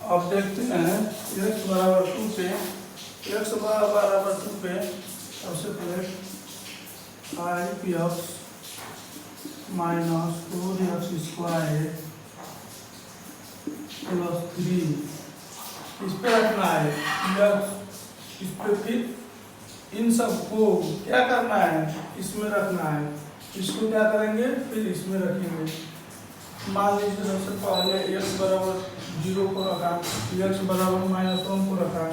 अब देखते हैं x बराबर 2 पे, x बराबर 2 पे सबसे पहले 5x minus 4x square plus 3 इस पे रखना है x, इस पे फिर इन सबको क्या करना है, इसमें रखना है। इसको क्या करेंगे, फिर इसमें रखेंगे। मान लीजिए सबसे पहले x बराबर 0 को रखा, x बराबर -1 को रखा,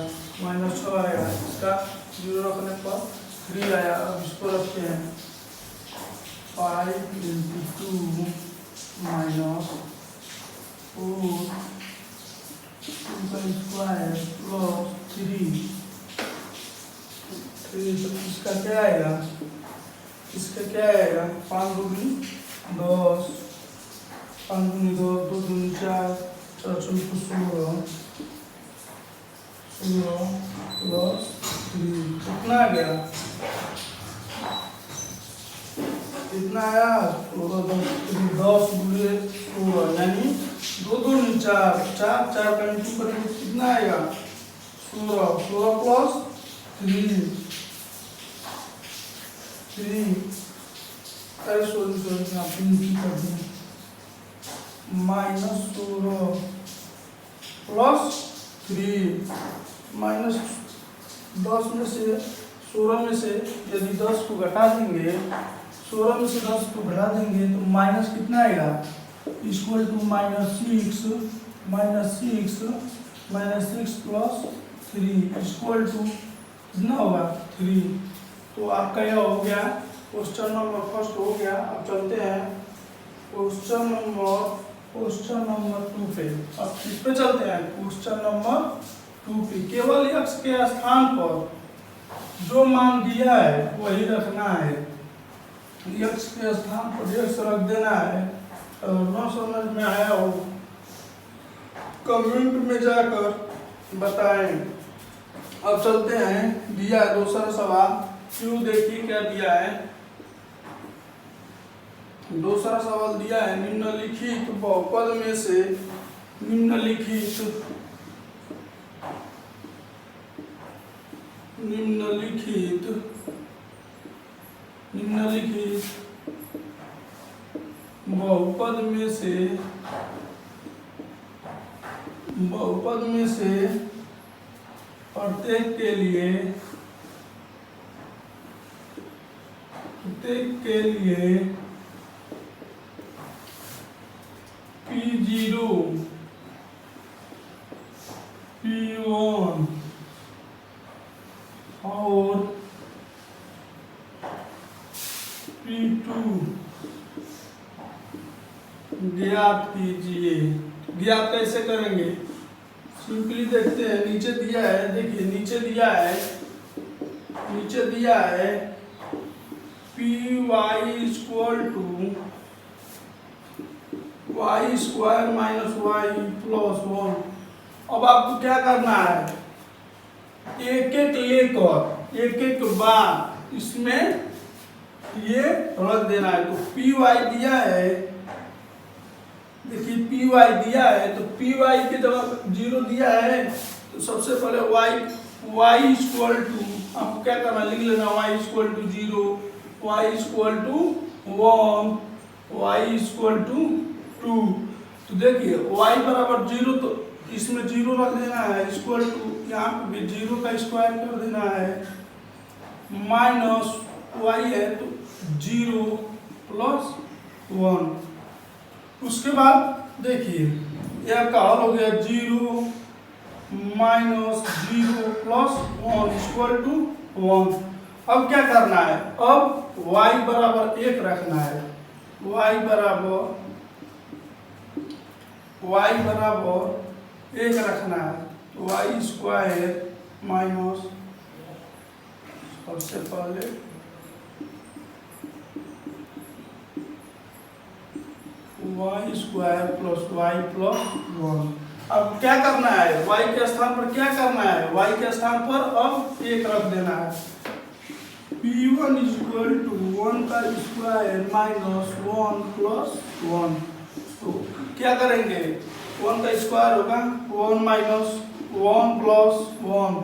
-6 आया, इसका 0 रखने पर 3 आया। अब इसको रखते हैं 5 × 2 माइनस 4 का स्क्वायर प्लस 3। तो इसका क्या आएगा, इसका क्या आएगा, 5 दूनी 10, 5 दूनी 2, 2 दूनी 4, 4 चौको 16 प्लस 3 कितना आ गया, कितना आया 10 गुणे 16 यानी 2 दूनी 4, 4 4 का इंटू करेंगे कितना आएगा 16, 16 प्लस 3 सोल्यूशन आप इंटू कर दें -16 प्लस 3 माइनस 10 में से 16 में से यदि 10 को घटा देंगे, 16 में से 10 को घटा देंगे तो माइनस कितना आएगा, equal to -6 plus 3 equal to कितना होगा 3। तो आपका यह हो गया क्वेश्चन नंबर फर्स्ट हो गया। अब चलते हैं क्वेश्चन नंबर 2 पे। अब किस पे चलते हैं, क्वेश्चन नंबर 2 पे। केवल x के स्थान पर जो मान दिया है वही रखना है, x के स्थान पर x रख देना है। और न समझ में आया हो कमेंट में जाकर बताएं। अब चलते हैं, दिया है दूसरा सवाल, क्यों देखिए क्या दिया है। दूसरा सवाल दिया है निम्नलिखित बहुपद में से निम्नलिखित बहुपद में से प्रत्येक के लिए P0 P1 और P2 ज्ञात कीजिए। ज्ञात कैसे करेंगे, सिंपली देखते हैं। नीचे दिया है, देखिए नीचे दिया है py equal to y square minus y plus 1। अब आपको क्या करना है, एक बार इसमें ये रख देना है। तो py दिया है, देखिए py दिया है, तो py की जगह 0 दिया है तो सबसे पहले y इक्वल टू आपको क्या करना, लिख लेना y equal to 0, y equal to 1, y equal to 2। तो देखिए y बराबर 0 तो इसमें 0 रख देना है, इक्वल टू यहाँ पे भी 0 का स्क्वायर कर देना है, माइनस y है तो 0 प्लस 1। उसके बाद देखिए यह का हल हो गया 0 माइनस 0 प्लस 1 इक्वल टू 1। अब क्या करना है, अब y बराबर 1 रखना है, y बराबर 1 रखना है। तो y स्क्वायर माइनस सबसे पहले y square plus y plus 1। अब क्या करना है, y के स्थान पर क्या करना है, y के स्थान पर अब 1 रख देना है। p1 इक्वल टू 1 का स्क्वायर माइनस 1 प्लस 1। तो क्या करेंगे, 1 का स्क्वायर होगा 1 माइनस 1 प्लस 1,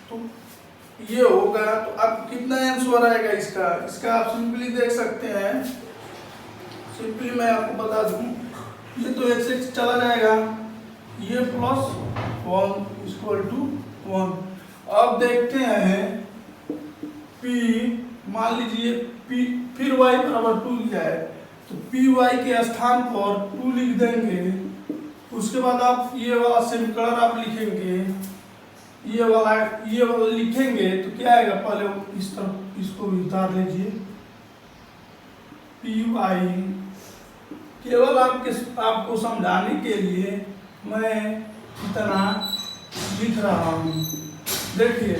तो ये होगा। तो अब कितना आंसर आएगा इसका आप सिंपली देख सकते हैं। सिंपली मैं आपको बता दूं, ये तो एक से चला जाएगा, ये प्लस 1 इक्वल टू 1। अब देखते हैं P, मान लीजिए P फिर y बराबर 2 लिया है, तो पी वाई के स्थान पर 2 लिख देंगे। उसके बाद आप ये वाला सेम कलर आप लिखेंगे, ये वाला लिखेंगे तो क्या आएगा, पहले इस तरफ इसको भी उतार लीजिए। पी वाई केवल आपको समझाने के लिए मैं इतना लिख रहा हूँ। देखिए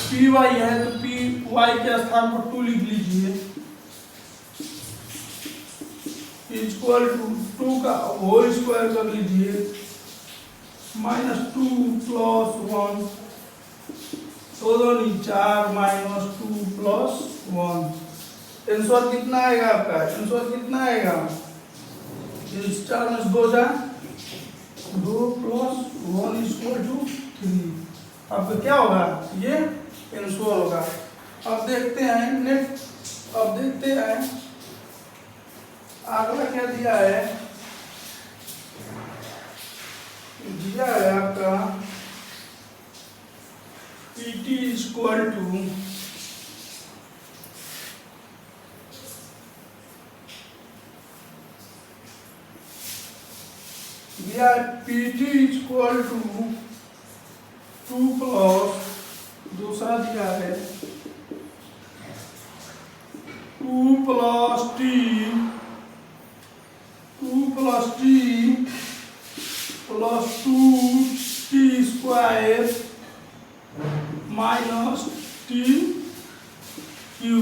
पी वाई है तो पी वाई के स्थान पर 2 लिख लीजिए, इक्वल टू 2 का होल स्क्वायर कर लीजिए, माइनस 2 प्लस 1, तो 4 माइनस 2 प्लस 1। आंसर कितना आएगा आपका, आंसर कितना आएगा, 4 में 2 जा 2 प्लस 1 इक्वल टू 3। आपका क्या होगा, ये आंसर होगा। अब देखते हैं नेक्स्ट, अब देखते हैं अगला क्या दिया है। दिया है आपका PT इक्वल टू दिया है PT इक्वल टू 2 प्लस, दूसरा दिया है 2 plus T plus 2T square minus T cube.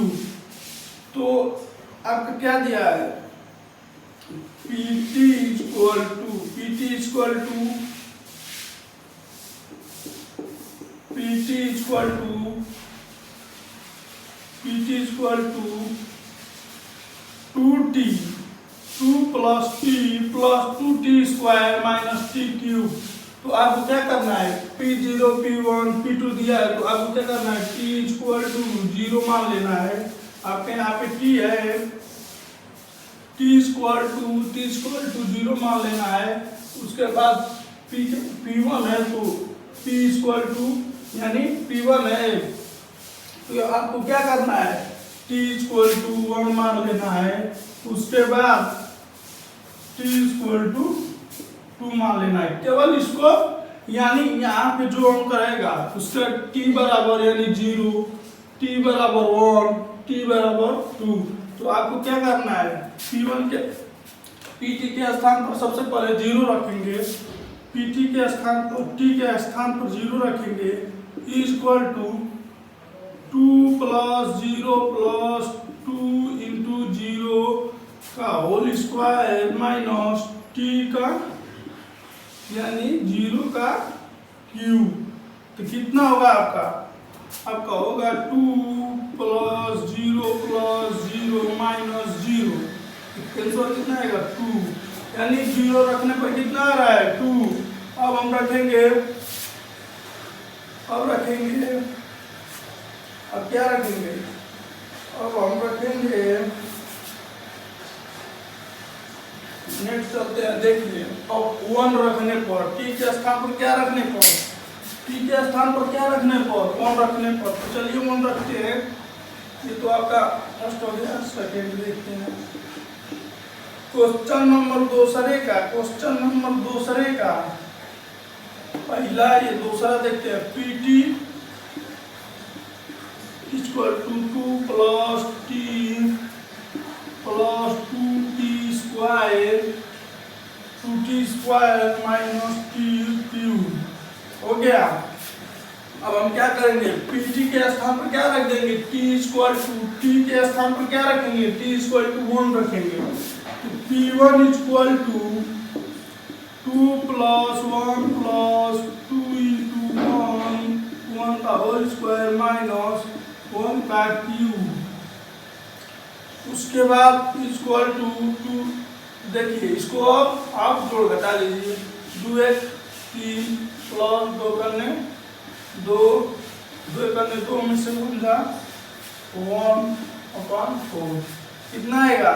तो आपका क्या दिया है, PT equal to PT equal to 2T 2 plus T plus 2T square minus T cube. तो आपको क्या करना है, P0 P1 P2 दिया है, तो आपको क्या करना है, T इक्वल टू 0 मान लेना है। आपके यहाँ पे T है, T इक्वल टू 0 मान लेना है। उसके बाद P1 है तो P इक्वल टू यानी P1 है, तो आपको क्या करना है, T इक्वल टू 1 मान लेना है। उसके बाद T इक्वल टू 2 मान लेना है, केवल इसको, यानी यहाँ पे जो अंक रहेगा उसका T बराबर यानी 0, T बराबर 1, T बराबर 2। तो आपको क्या करना है, P1 के PT के स्थान पर सबसे पहले 0 रखेंगे, PT के स्थान पर T के स्थान पर 0 रखेंगे, equal to 2 plus 0 plus 2 into 0 का होल स्क्वायर माइनस T का यानी 0 का क्यूब। तो कितना होगा आपका होगा 2 प्लस 0 माइनस 0। आंसर कितना आएगा 2, यानी 0 रखने पर कितना आ रहा है 2। अब हम रखेंगे, अब क्या रखेंगे, अब हम रखेंगे नेक्स्ट चलते हैं। देखिए अब 1 रखने पर T के स्थान पर क्या रखने पर, T के स्थान पर क्या रखने पर 1 रखने पर, तो चलिए 1 रखते हैं। ये तो आपका फर्स्ट हो गया। सेकेंड देखते हैं, क्वेश्चन नंबर दूसरे का पहला, ये दूसरा देखते हैं। PT equal to 2 plus T plus 2T square minus T cube हो गया। अब हम क्या करेंगे, PT के स्थान पर क्या रख देंगे, T के स्थान पर क्या रखेंगे, T इक्वल टू 1 रखेंगे। तो P1 equal to 2 plus 1 plus 2 into 1 का होल स्क्वायर माइनस 1 का क्यूब। उसके बाद इक्वल टू देखिए इसको अब आप जोड़ घटा लीजिए। 2x 3 प्लस 2 करने 2 2 करने 2 में से बन जा 1/4 कितना आएगा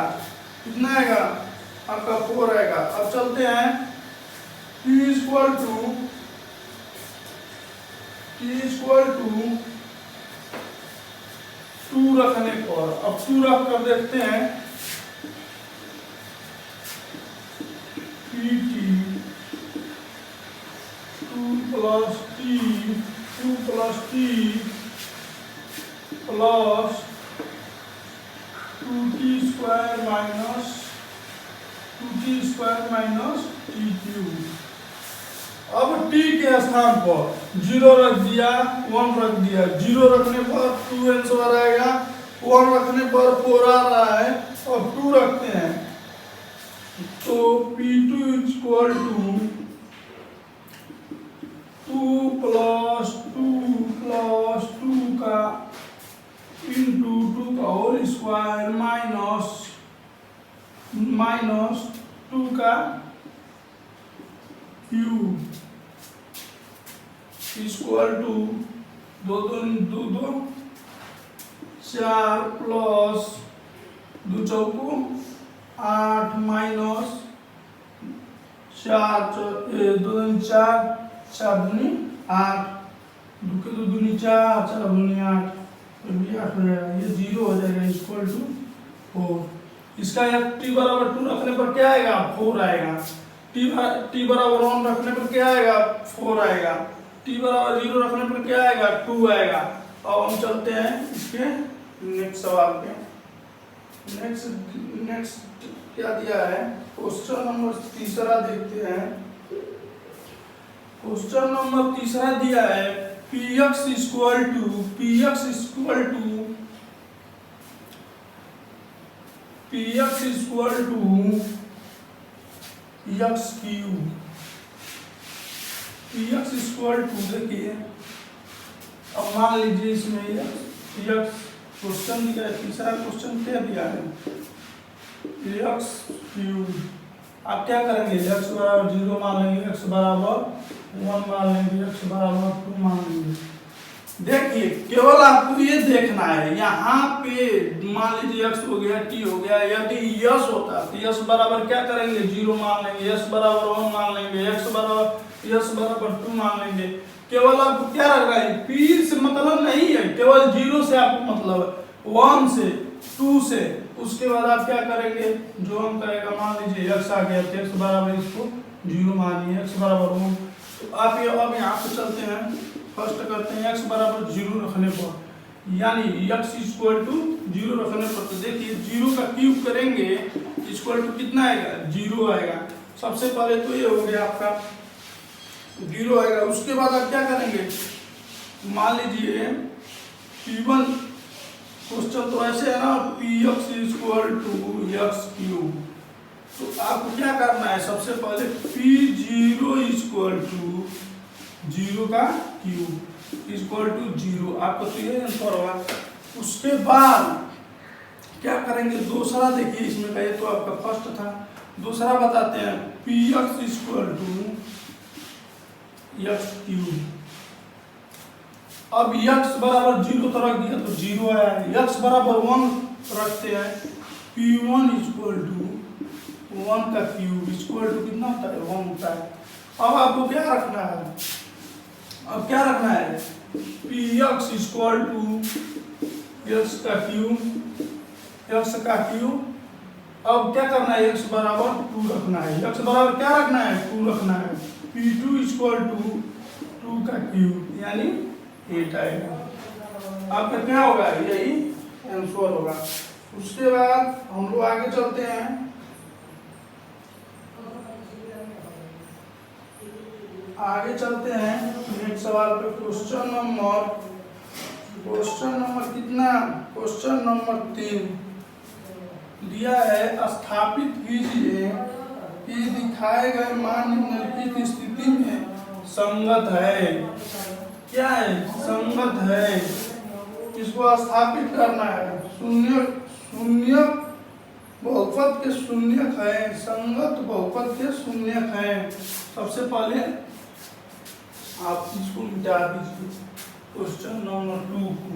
आपका 4 आएगा। अब चलते हैं t इक्वल टू 2 रखने पर, अब 2 रख कर देखते हैं pt 2 plus t plus 2t square minus t cube. अब t के स्थान पर 0 रख दिया 1 रख दिया। 0 रखने पर 2 आंसर आएगा, 1 रखने पर 4 आ रहा है और 2 रखते हैं तो P2 इक्वल टू 2 प्लस 2 का इंटू 2 का होल स्क्वायर माइनस 2 का क्यूब इक्वल टू 2 4 प्लस 2 चौको 8 माइनस 4 2 4 4 दूनी 8 2 के 2 दूनी 4 4 दूनी 8 तो भी 8 हो जाएगा। ये 0 हो जाएगा इक्वल टू 4। इसका t बराबर 2 रखने पर क्या आएगा 4 आएगा। t बराबर 1 रखने पर क्या आएगा 4 आएगा। t बराबर 0 रखने पर क्या आएगा 2 आएगा। अब हम चलते हैं इसके नेक्स्ट सवाल पे। नेक्स्ट क्या दिया है, क्वेश्चन नंबर तीसरा देखते हैं। क्वेश्चन नंबर तीसरा दिया है px equal to x cube. px equal to देखिए, अब मान लीजिए इसमें x क्वेश्चन दिया है। तीसरा क्वेश्चन क्या दिया है x क्यूब। आप क्या करेंगे x बराबर 0 मान लेंगे, x बराबर 1 मान लेंगे, x बराबर 2 मान लेंगे। देखिए केवल आपको ये देखना है, यहाँ पे मान लीजिए x हो गया t हो गया। यदि यस होता तो यस बराबर क्या करेंगे 0 मान लेंगे, यस बराबर 1 मान लेंगे, यस बराबर 2 मान लेंगे। केवल आपको क्या रखना है, p से मतलब नहीं है, केवल 0 से आपको मतलब है, 1 से 2 से। उसके बाद आप क्या करेंगे, जो हम करेगा मान लीजिए x आ गया तो x बराबर इसको 0 मानिए, x बराबर 1। तो आप ये अब यहाँ पे चलते हैं, फर्स्ट करते हैं x बराबर 0 रखने पर, यानी x इक्वल टू 0 रखने पर। तो देखिए 0 का क्यूब करेंगे इक्वल टू कितना आएगा 0 आएगा। सबसे पहले तो ये हो गया आपका 0 आएगा। उसके बाद आप क्या करेंगे, मान लीजिए p1 क्वेश्चन तो ऐसे है ना, px equal to x cube. तो आपको क्या करना है, सबसे पहले p0 इक्वल टू 0 का क्यूब इक्वल टू 0। आपको तो ये आंसर होगा। उसके बाद क्या करेंगे, दूसरा देखिए इसमें का, ये तो आपका फर्स्ट था, दूसरा बताते हैं px equal to x cube. अब x बराबर 0 तो रख दिया तो 0 आया है, x बराबर 1 रखते हैं, p1 इक्वल टू 1 का क्यूब इक्वल टू कितना होता है 1 होता है। अब आपको क्या रखना है, अब क्या रखना है, px इक्वल टू x का क्यूब। अब क्या करना है, x बराबर 2 रखना है, x बराबर क्या रखना है 2 रखना है। p2 इक्वल टू 2 का क्यूब यानी 8 आएगा। आपका क्या होगा, यही आंसर होगा। उसके बाद हम लोग आगे चलते हैं, नेक्स्ट सवाल पे। क्वेश्चन नंबर कितना, क्वेश्चन नंबर 3 दिया है, स्थापित कीजिए कि दिखाए गए मान निम्नलिखित स्थिति में संगत है। क्या है, संगत है। इसको स्थापित करना है, शून्य बहुपद के शून्यक है, संगत बहुपद के शून्यक है। सबसे पहले आप इसको मिटा दीजिए क्वेश्चन नंबर 2 को।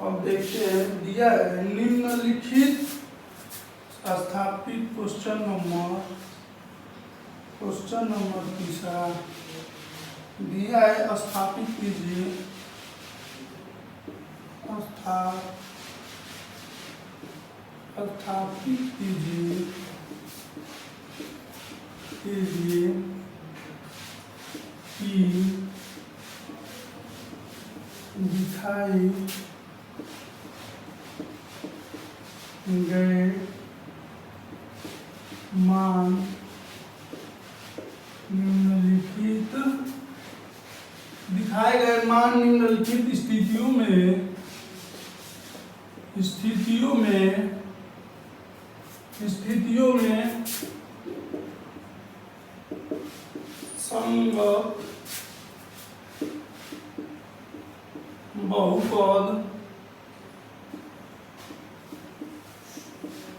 अब देखते हैं, दिया है निम्नलिखित स्थापित क्वेश्चन नंबर तीसरा दिया है, स्थापित कीजिए स्थापित कीजिए कि दिखाई गए मान निम्नलिखित स्थितियों में संगत बहुपद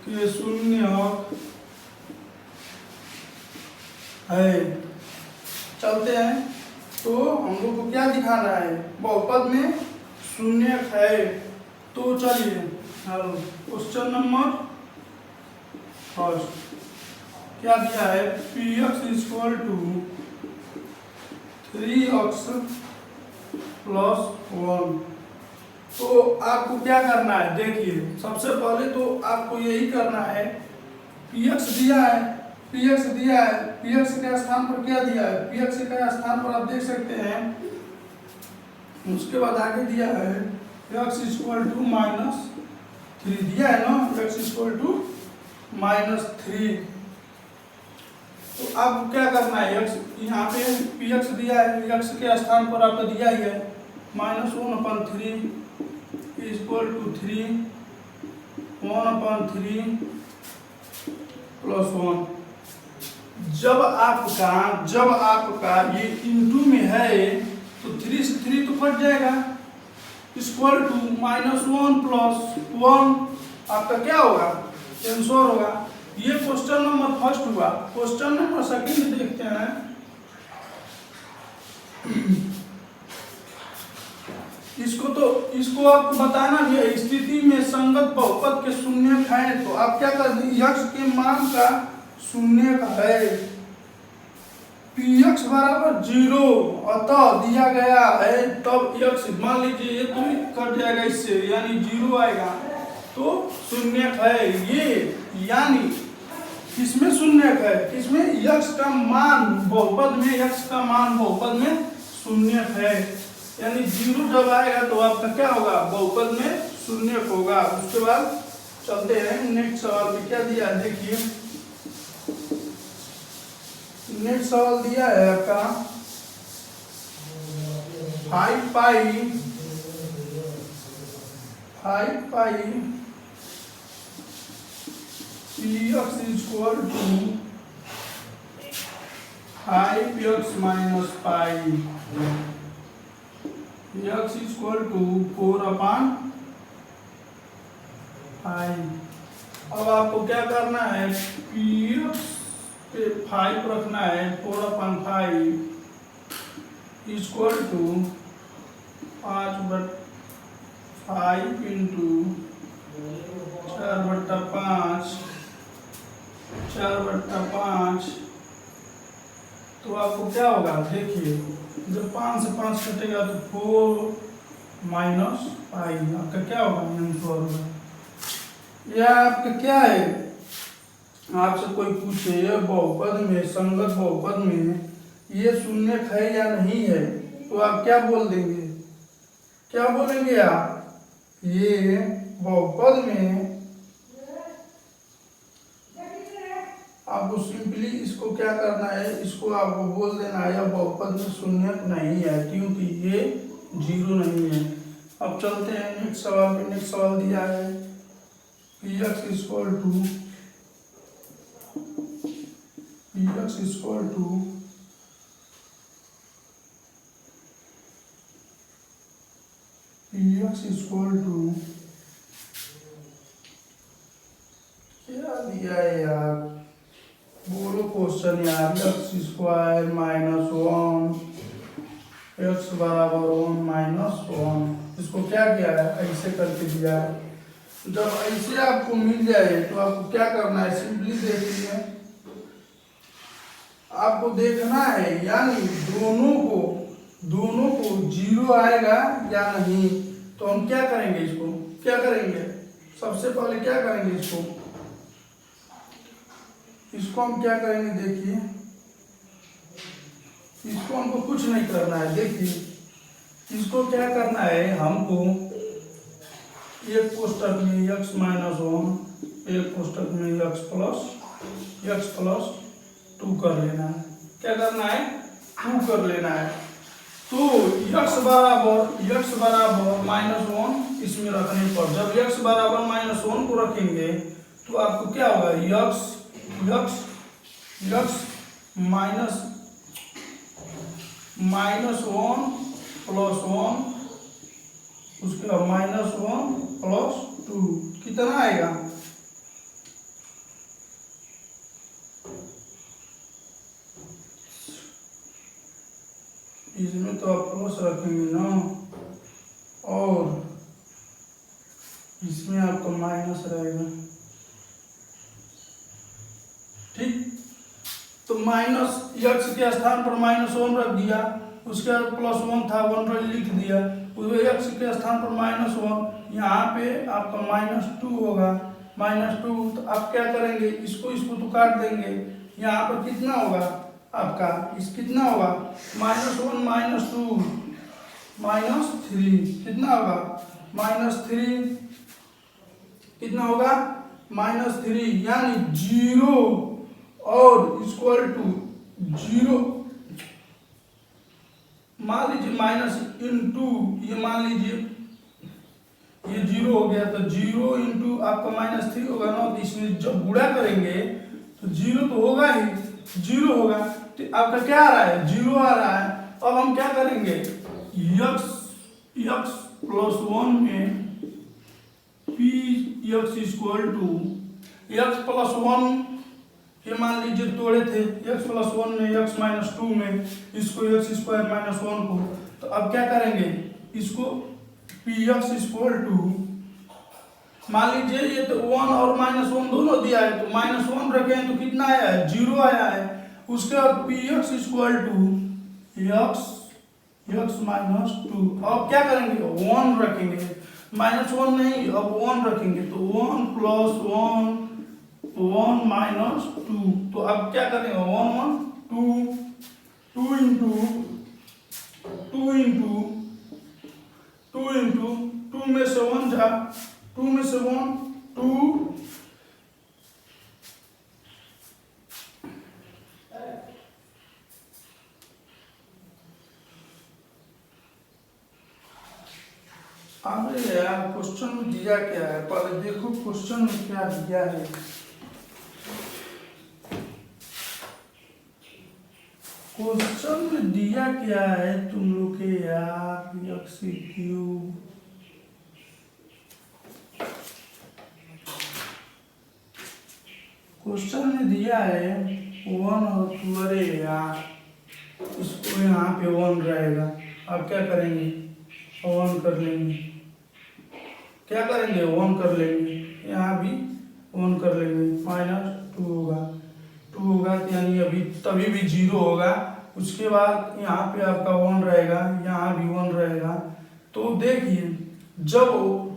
के शून्यक है। चलते हैं, तो हम लोग को क्या दिखाना है, बहुपद में शून्यक है। तो चलिए क्वेश्चन नंबर फर्स्ट क्या दिया है, px equal to 3x plus 1। तो आपको क्या करना है, देखिए सबसे पहले तो आपको यही करना है, px दिया है, px के स्थान पर क्या दिया है, px के स्थान पर आप देख सकते हैं। उसके बाद आगे दिया है x इक्वल टू -3 दिया है ना, x इक्वल टू -3। तो अब क्या करना है, x यहाँ पे px दिया है, x के स्थान पर आपको दिया ही है -1/3 इक्वल टू 3 1/3 प्लस 1। जब आपका ये इंटू में है तो 3 से 3 तो कट जाएगा, इक्वल टू -1 प्लस 1 आपका क्या होगा, आंसर होगा। ये क्वेश्चन नंबर फर्स्ट हुआ। क्वेश्चन नंबर सेकंड देखते हैं। इसको आपको बताना भी है, स्थिति में संगत बहुपद के शून्यक है। तो आप क्या कर देंगे, x के मान का शून्यक है, px बराबर 0 अतः दिया गया है, तब x मान लीजिए ये तो कट जाएगा इससे, यानी 0 आएगा, तो शून्यक है ये। यानी किसमें शून्यक है, किसमें, x का मान बहुपद में शून्यक है। यानी 0 जब आएगा तो आपका क्या होगा, बहुपद में शून्यक होगा। उसके बाद चलते हैं नेक्स्ट सवाल में, क्या दिया है देखिए। नेक्स्ट सवाल दिया है आपका 5 pi px equal to 5x minus pi, x equal to 4/5। अब आपको क्या करना है, px पे 5 रखना है, 4/5 इक्वल टू 5/5 इंटू 4/5 तो आपको क्या होगा, देखिए जब 5 से 5 कटेगा तो 4 माइनस पाई आपका क्या होगा, आंसर होगा। यह आपका क्या है, आपसे कोई पूछे बहुपद में, संगत बहुपद में ये शून्यक है या नहीं है, तो आप क्या बोल देंगे, क्या बोलेंगे आप, ये बहुपद में, आपको सिंपली इसको क्या करना है, इसको आपको बोल देना है यह बहुपद में शून्यक नहीं है, क्योंकि ये 0 नहीं है। अब चलते हैं नेक्स्ट सवाल पे। नेक्स्ट सवाल दिया है px equal to px equal to जाए यार, बोलो क्वेश्चन यार। X square minus one, X बराबर वन माइनस वन, इसको क्या किया है, ऐसे करके दिया है। जब ऐसे आपको मिल जाए तो आपको क्या करना है, सिंपली देखिए, आपको देखना है यानी दोनों को जीरो आएगा या नहीं। तो हम क्या करेंगे, इसको क्या करेंगे, सबसे पहले क्या करेंगे, इसको हम क्या करेंगे, देखिए इसको हमको कुछ नहीं करना है। देखिए इसको क्या करना है, हमको एक कोष्टक में x माइनस वन, एक कोष्टक में x प्लस टू कर लेना है। क्या करना है, टू कर लेना है। तो x बराबर माइनस वन इसमें रखने पर, जब x बराबर माइनस वन को रखेंगे तो आपको क्या होगा, x minus one plus one, उसके बाद माइनस वन प्लस टू, कितना आएगा, इसमें तो आप प्लस रखेंगे ना, और इसमें आपका माइनस रहेगा। ठीक, तो माइनस x के स्थान पर माइनस वन रख दिया, उसके बाद प्लस वन था, वन पर लिख दिया, x के स्थान पर माइनस वन, यहाँ पे आपका माइनस टू होगा, माइनस टू। तो आप क्या करेंगे, इसको तो काट देंगे, यहाँ पर कितना होगा आपका, इस कितना होगा, minus one minus two minus three, कितना होगा, माइनस थ्री, कितना होगा, माइनस थ्री, यानी जीरो और इक्वल टू जीरो। मान लीजिए माइनस इंटू, ये मान लीजिए ये जीरो हो गया, तो जीरो इंटू आपका माइनस थ्री होगा ना, तो इसमें जब गुणा करेंगे तो जीरो तो होगा ही, जीरो होगा, तो आपका क्या आ रहा है, जीरो आ रहा है। अब हम क्या करेंगे, x प्लस वन में P X equal to X plus one, ये मान लीजिए तोड़े थे, x प्लस वन में x माइनस टू में इसको x स्क्वायर माइनस वन को, तो अब क्या करेंगे, इसको पी एक्स इक्वल टू, मान लीजिए ये तो वन और माइनस वन दोनों दिया है, तो माइनस वन रखे हैं तो कितना आया है, जीरो आया है। उसके बाद P X equal to X minus two, अब क्या करेंगे, वन रखेंगे, माइनस वन नहीं, अब वन रखेंगे, तो one plus one, one minus two, तो अब क्या करेंगे, one one two, two into two में से वन जा, टू में से वन टू, अरे यार क्वेश्चन में दिया क्या है, पहले देखो क्वेश्चन में क्या दिया है। क्वेश्चन में दिया क्या है तुम लोग के यार, एक्स क्यूब, क्वेश्चन में दिया है वन और टू, अरे यार इसको यहाँ पे वन रहेगा, अब क्या करेंगे, वन कर लेंगे, क्या करेंगे, वन कर लेंगे, यहाँ भी वन कर लेंगे, माइनस टू होगा, यानी अभी तभी भी जीरो होगा। उसके बाद यहाँ पे आपका वन रहेगा, यहाँ भी वन रहेगा। तो देखिए जब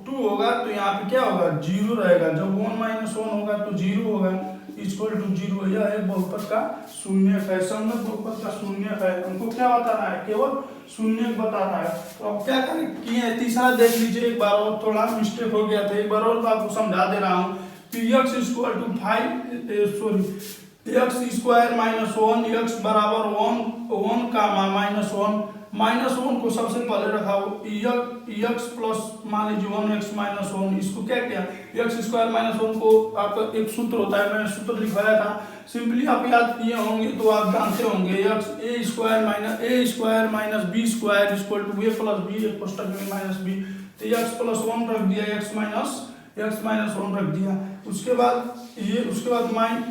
टू होगा तो यहाँ पे क्या होगा, जीरो रहेगा, जब वन माइनस वन होगा तो जीरो होगा, इक्वल टू जीरो। यह है बहुपद का शून्य है, समझ, बहुपद का शून्य है, हमको क्या बताना है, केवल शून्य बताना है। तो अब क्या करें किए, तीसरा देख लीजिए एक बार और, थोड़ा मिस्टेक हो गया था, एक बार और आपको समझा दे रहा हूँ। X equal to X square minus one, X बराबर वन का माइनस वन को सबसे पहले रखा एक्स प्लस मान लीजिए वन एक्स माइनस वन, इसको क्या किया, एक्स स्क्वायर माइनस वन को आपका एक सूत्र होता है, मैंने सूत्र लिखवाया था, सिंपली आप याद किए होंगे तो आप जानते होंगे, X A square minus B square equal to A plus B, एक कोष्टक में माइनस बी, तो एक्स प्लस वन रख दिया, एक्स x माइनस 1 रख दिया। उसके बाद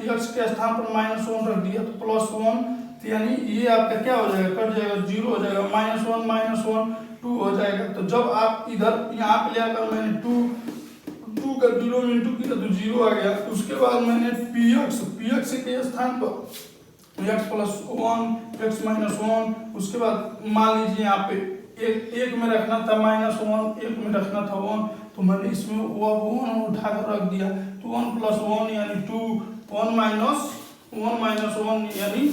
x के स्थान पर -1 रख दिया तो +1, तो यानी ये आपका क्या हो जाएगा, कट जाएगा, 0 हो जाएगा, -1 2 हो जाएगा। तो जब आप इधर यहाँ पे ले आकर मैंने 2 का 0 में इंटू किया तो 0 आ गया। उसके बाद मैंने px के स्थान पर x + 1 x माइनस 1, उसके बाद मान लीजिए यहाँ पे एक में रखना था -1, एक में रखना था 1, तो मैंने इसमें वो 1 उठाकर रख दिया तो 1 + 1 यानी 2, 1 माइनस 1 यानी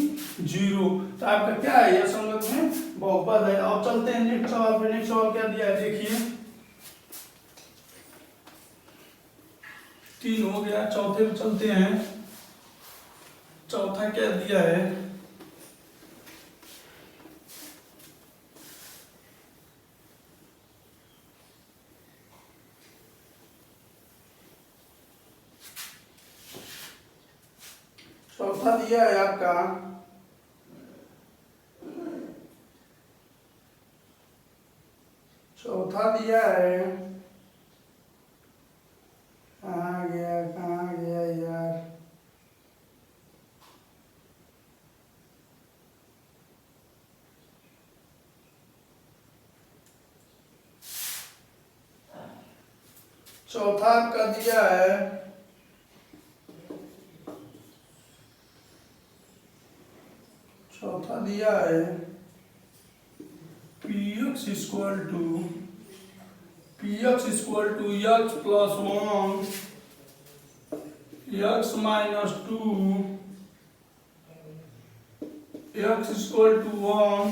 0। तो आपका क्या है, यह संगत में बहुपद है। अब चलते हैं नेक्स्ट सवाल पे। नेक्स्ट सवाल क्या दिया है देखिए, 3 हो गया। चौथे पे चलते हैं। चौथा क्या दिया है, चौथा दिया है आपका कहाँ गया यार, चौथा आपका दिया है px = x + 1 x minus 2 x = 1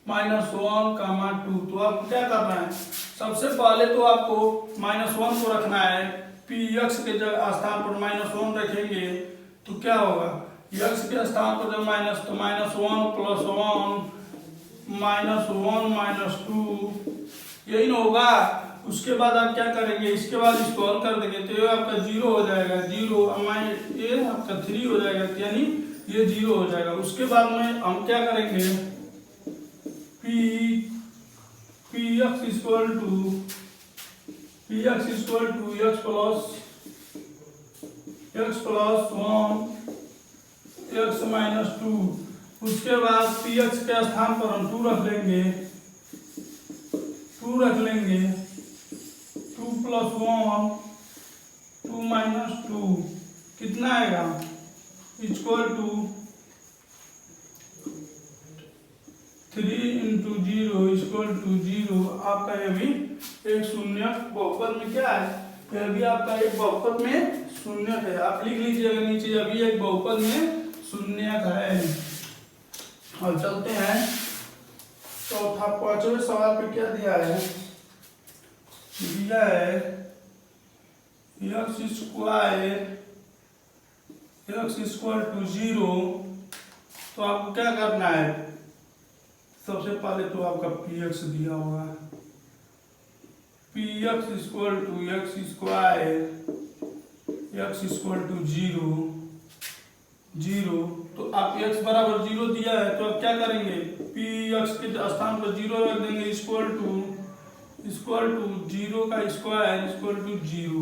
-1, 2। तो आपको क्या करना है, सबसे पहले तो आपको -1 को रखना है। px के जगह स्थान पर -1 रखेंगे तो क्या होगा, x के स्थान पर जब माइनस तो -1 + 1 -2 यही ना होगा। उसके बाद आप क्या करेंगे, इसके बाद इसको हल कर देंगे तो ये आपका 0 हो जाएगा, 0 ये आपका 3 हो जाएगा, यानी ये 0 हो जाएगा। उसके बाद में हम क्या करेंगे, px = x + 1 x माइनस 2। उसके बाद px के स्थान पर हम 2 रख लेंगे, 2 + 1 2 - 2 कितना आएगा, = 3 × 0 = 0। आपका ये भी एक शून्यक बहुपद में क्या है, यह भी आपका एक बहुपद में शून्यक है। आप लिख लीजिएगा नीचे, अभी एक बहुपद में शून्यक है। और चलते हैं चौथा 5वें सवाल पे क्या दिया है, दिया है x² = 0। तो आपको क्या करना है, सबसे पहले तो आपका px दिया होगा, px = x² = 0। तो आप x बराबर 0 दिया है तो आप क्या करेंगे, px के स्थान पर 0 रख देंगे, =0 का स्क्वायर = 0।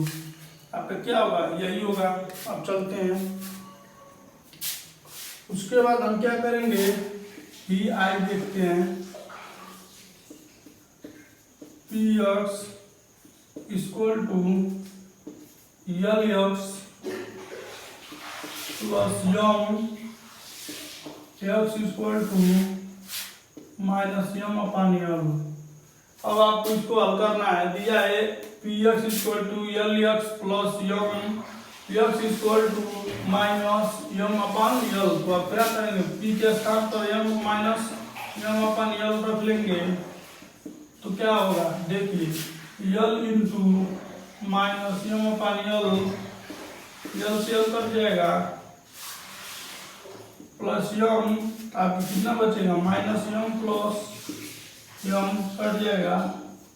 आपका क्या होगा, यही होगा। अब चलते हैं, उसके बाद हम क्या करेंगे, I देखते हैं, px = LX + m x = -m/l। अब आपको इसको हल करना है। दिया है px = LX + m x = -m/l। तो आप क्या करेंगे, p के स्थान पर m - m/l रख लेंगे तो क्या होगा, देखिए l × -m/l, l से l कट जाएगा, प्लस m, आपको कितना बचेगा, -m + m कट जाएगा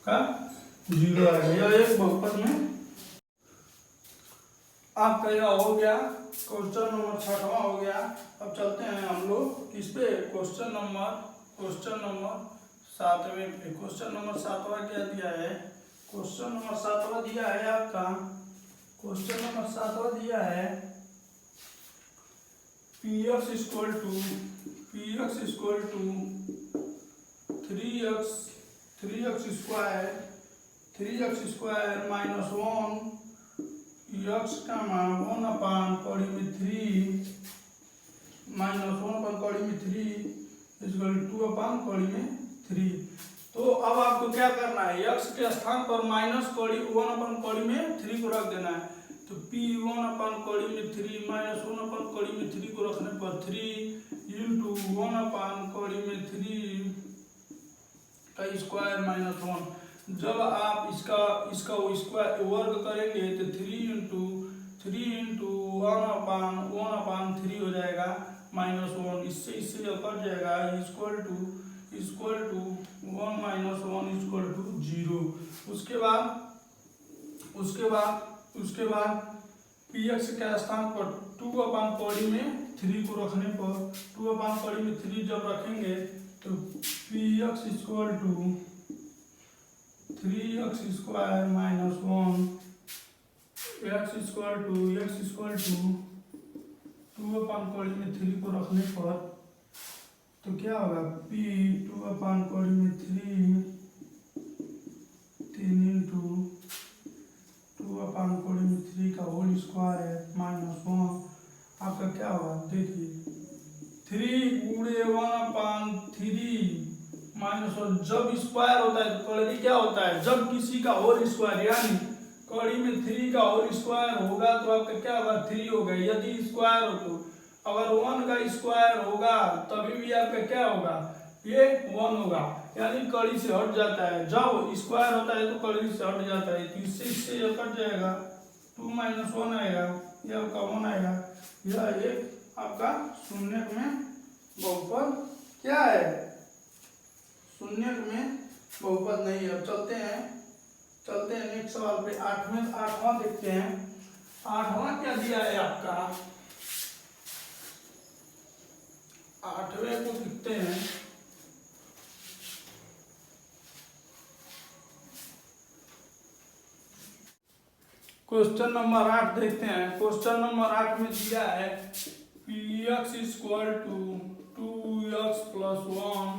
का 0 आ गया। यह एक बहुपद में आपका यह हो गया, क्वेश्चन नंबर 6वां हो गया। अब चलते हैं हम लोग किस पे, क्वेश्चन नंबर 7वें पे। क्वेश्चन नंबर 7वां क्या दिया है, क्वेश्चन नंबर 7वां दिया है आपका, क्वेश्चन नंबर 7वां दिया है px equal to 3x square minus 1 x का मान 1 अपान कड़ी में 3 माइनस 1 अपान कड़ी में 3 इक्वल 2 अपान कड़ी में 3। तो अब आपको क्या करना है, x के स्थान पर माइनस कड़ी 1 अपान कड़ी में 3 को रख देना है। तो p1 अपान कड़ी में 3 माइनस 1 अपान कड़ी में 3 को रखने पर 3 इंटू 1 अपान कड़ी में 3 का स्क्वायर माइनस 1। जब आप इसका स्क्वायर वर्ग करेंगे तो 3 इंटू 1 अपान 3 हो जाएगा माइनस 1। इससे कट जाएगा equal to 1 minus 1 equal to 0। उसके बाद px के स्थान पर 2 अपान कड़ी में 3 को रखने पर 2 अपान कड़ी में 3 जब रखेंगे तो px equal to 3x square minus 1 x equal to 2 अपान कड़ी में 3 को रखने पर तो क्या होगा, p 2 अपान कड़ी में 3 इंटू 2 अपान कड़ी में 3 का होल स्क्वायर माइनस 1। आपका क्या होगा, देखिए 3 गुणे 1 अपान 3 माइनस 1। जब स्क्वायर होता है तो कड़ी क्या होता है, जब किसी का होल स्क्वायर यानी कड़ी में 3 का होल स्क्वायर होगा तो आपका क्या होगा, 3 होगा। यदि स्क्वायर हो तो अगर 1 का स्क्वायर होगा तभी भी आपका क्या होगा, ये 1 होगा, यानी कड़ी से हट जाता है। जब स्क्वायर होता है तो कड़ी से हट जाता है, तो इससे ये कट जाएगा, 2 माइनस 1 आएगा, यह आपका 1 आएगा। यह एक आपका शून्यक में बहुपद क्या है, शून्यक में बहुपद नहीं है। अब चलते हैं नेक्स्ट सवाल पे। 8वां देखते हैं। 8वां क्या दिया है आपका, 8वें को लिखते हैं। क्वेश्चन नंबर 8 देखते हैं। क्वेश्चन नंबर 8 में दिया है px equal to 2x plus 1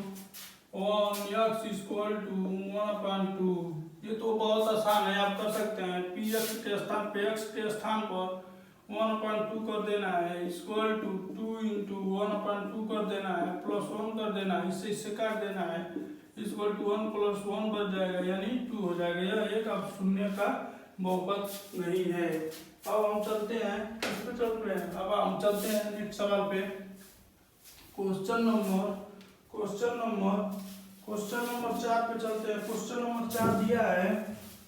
x equal to 1/2। ये तो बहुत आसान है, आप कर सकते हैं। px के स्थान पे x के स्थान पर 1/2 कर देना है, इक्वल टू 2 इंटू 1/2 कर देना है, प्लस 1 कर देना है, इससे काट देना है, इक्वल टू 1 प्लस 1 बच जाएगा यानी 2 हो जाएगा। यह एक अब शून्य का बहुपद नहीं है। अब हम चलते हैं इस पे चलते हैं। अब हम चलते हैं नेक्स्ट सवाल पे। क्वेश्चन नंबर 4 पे चलते हैं। क्वेश्चन नंबर 4 दिया है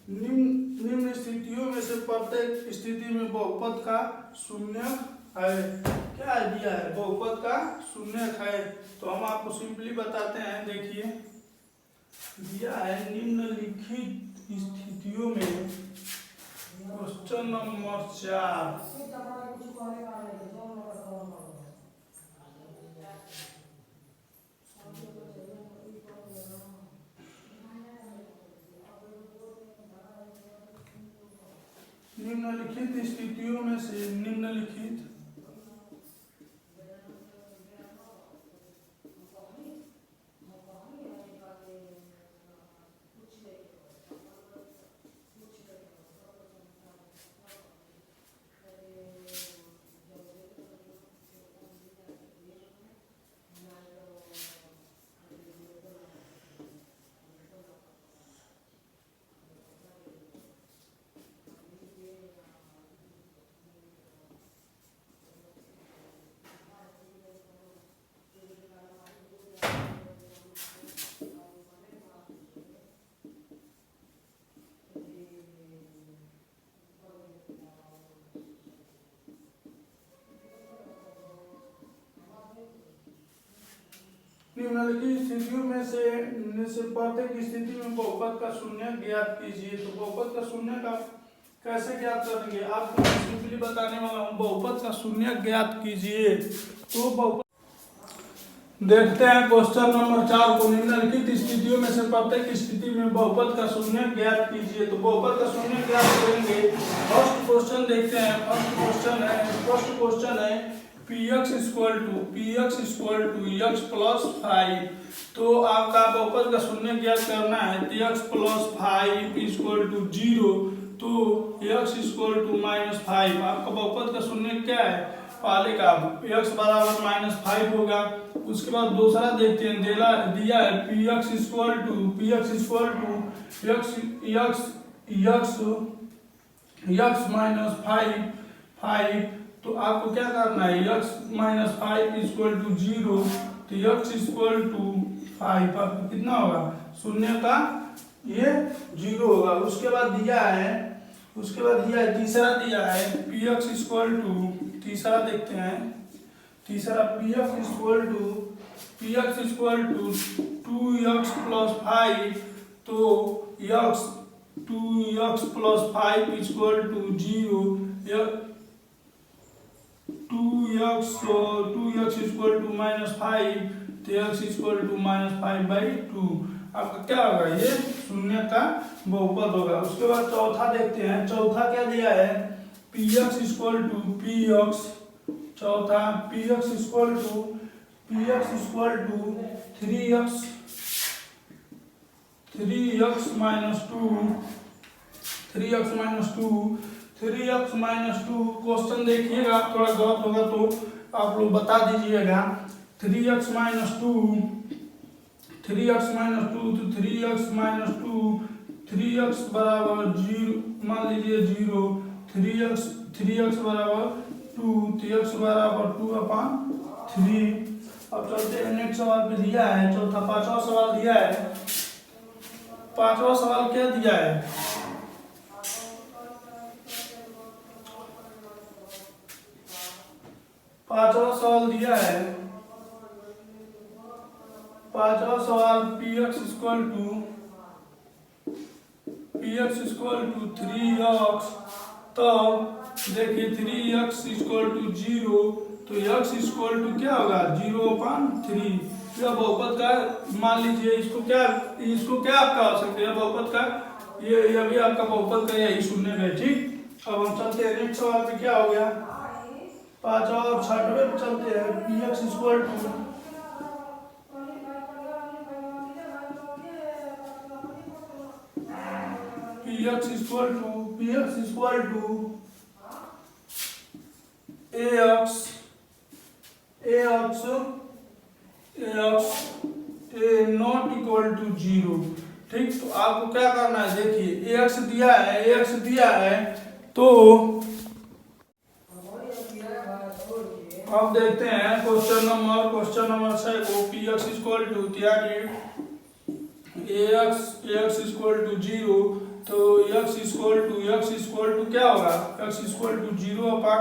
निम्न स्थितियों में से प्रत्येक स्थिति में बहुपद का शून्यक है। क्या दिया है, बहुपद का शून्यक है। तो हम आपको सिंपली बताते हैं। देखिए दिया है निम्नलिखित स्थितियों में, क्वेश्चन नंबर 4 निम्नलिखित स्थितियों में से निम्नलिखित स्थितियों में से प्रत्येक स्थिति में बहुपद का शून्य ज्ञात कीजिए। तो बहुपद का शून्य का कैसे ज्ञात करेंगे, आपको सिंपली बताने वाला हूँ। बहुपद का शून्य ज्ञात कीजिए। तो देखते हैं क्वेश्चन नंबर 4 को। निम्नलिखित स्थितियों में से प्रत्येक स्थिति में बहुपद का शून्य ज्ञात कीजिए। तो बहुपद का शून्य ज्ञात करेंगे। फर्स्ट क्वेश्चन देखते हैं। फर्स्ट क्वेश्चन है px = x + 5। तो आपका बहुपद का शून्य ज्ञात करना है। तो x + 5 = 0। तो x = -5। आपका बहुपद का शून्य क्या है? पहले का x = -5 होगा। उसके बाद दूसरा देखते हैं। दिया है px - 5। तो आपको क्या करना है? x - 5 = 0। तो x = 5। आपको कितना होगा? शून्य का ये 0 होगा। उसके बाद दिया है तीसरा दिया है px = तीसरा देखते हैं। तीसरा px = 2x + 5। तो 2x + 5 = 0। 2x = -5। तो x = -5/2। आपका क्या होगा? ये शून्य का बहुपद होगा। उसके बाद चौथा देखते हैं। चौथा क्या दिया है? px = चौथा px = 3x - 2। क्वेश्चन देखिएगा, थोड़ा गलत होगा तो आप लोग बता दीजिएगा। 3x - 2 तो 3x - 2 3x = 0 मान लीजिए 0। 3x = 2 तो x = 2/3। अब चलते हैं नेक्स्ट सवाल पे। दिया है पांचवा सवाल दिया है। पांचवा सवाल क्या दिया है? पांचवा सवाल दिया है। पांचवा सवाल px = 3x। तब देखिए 3x = 0। तो x = क्या होगा? 0/3। यह बहुपद का मान लीजिए। इसको क्या आप कह सकते हैं? बहुपद का ये भी आपका बहुपद का यही शून्य है। ठीक। अब हम चलते हैं नेक्स्ट सवाल पे। क्या हो गया? पांचवा और छठवें पे चलते हैं। px = ax ≠ 0। ठीक। तो आपको क्या करना है? देखिए ax दिया है। तो अब देखते हैं क्वेश्चन नंबर 6 को। px = त्यागी ax = 0। तो x = क्या होगा? x = 0/a।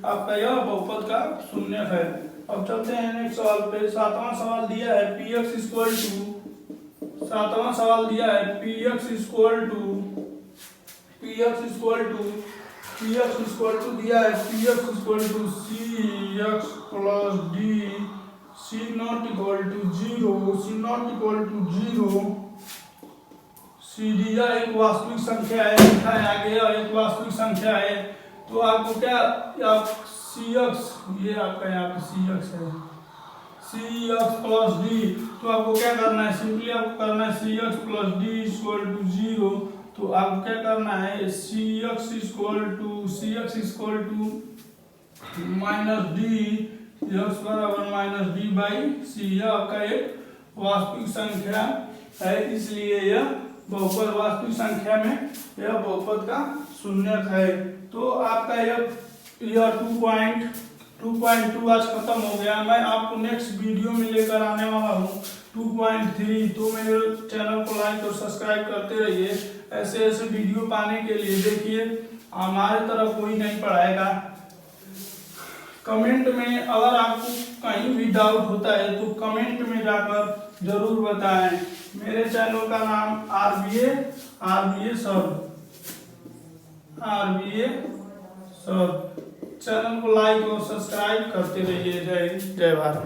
आपका यह बहुपद का शून्य है। अब चलते हैं नेक्स्ट सवाल पे। सातवां सवाल दिया है px = सातवां सवाल दिया है px = दिया है px = cx + d। c ≠ 0। C D यह एक वास्तविक संख्या है। लिखा है आगे यह एक वास्तविक संख्या है। तो आपको क्या cx, ये आपका यहाँ पे cx है, cx + d। तो आपको क्या करना है? सिंपली आपको करना है cx + d = 0। तो आपको क्या करना है? cx = -d। x -d/c। यह आपका एक वास्तविक संख्या है। इसलिए यह बहुपद वास्तविक संख्या में यह बहुपद का शून्य है। तो आपका यह 2.2 आज खत्म हो गया। मैं आपको नेक्स्ट वीडियो में लेकर आने वाला हूँ 2.3। तो मेरे चैनल को लाइक और सब्सक्राइब करते रहिए। ऐसे वीडियो पाने के लिए देखिए हमारे तरफ कोई नहीं पढ़ाएगा। कमेंट में अगर आपको कहीं भी डाउट होता है तो कमेंट में जाकर जरूर बताएं। मेरे चैनल का नाम RBA सर। चैनल को लाइक और सब्सक्राइब करते रहिए। जय भारत।